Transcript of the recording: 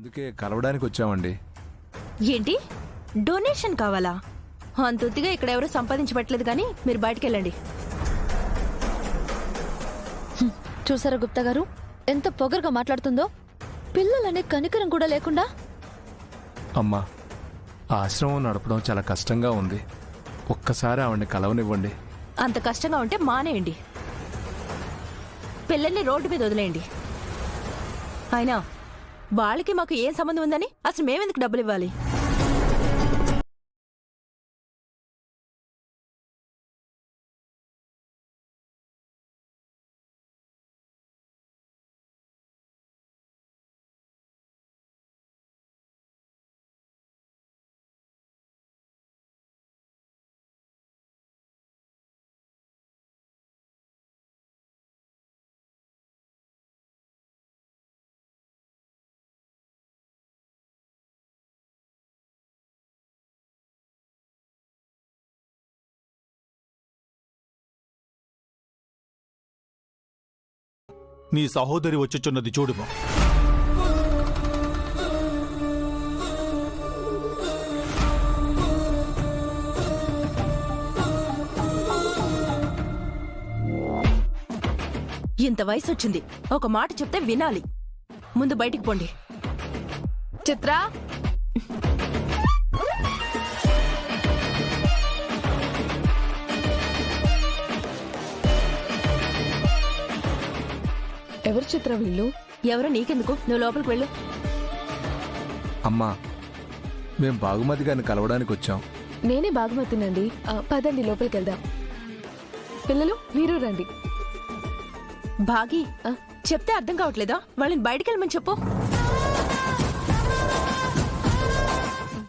అందుకే కలవడానికి వచ్చామండి. ఏంటి డొనేషన్ కావాలా? అంతొత్తిగా ఇక్కడ ఎవరు సంపాదించబట్టలేదు కానీ మీరు బయటికి వెళ్ళండి. చూసారా గుప్తా గారు ఎంత పొగరుగా మాట్లాడుతుందో? పిల్లలనే కనికరం కూడా లేకుండా. అమ్మా, ఆశ్రమం నడపడం చాలా కష్టంగా ఉంది. ఒక్కసారి ఆవిడ్ని కలవనివ్వండి. అంత కష్టంగా ఉంటే మానేయండి. పిల్లల్ని రోడ్డు మీద వదిలేయండి. అయినా వాళ్ళకి మాకు ఏం సంబంధం ఉందని అసలు మేమెందుకు డబ్బులు ఇవ్వాలి? నీ సహోదరి వచ్చుచున్నది చూడుము. ఇంత వయసు వచ్చింది, ఒక మాట చెప్తే వినాలి. ముందు బయటికి పోండి. చిత్ర, ఎవరు చిత్ర వీళ్ళు? ఎవరో నీకెందుకు, నువ్వు లోపలికి వెళ్ళు. అమ్మా, మేం బాగుమతి గారిని కలవడానికి వచ్చాం. నేనే బాగుమతినండి. పదండి లోపలికి వెళ్దాం. పిల్లలు మీరు రండి. భాగి చెప్తే అర్థం కావట్లేదా? వాళ్ళని బయటికి వెళ్ళమని చెప్పు.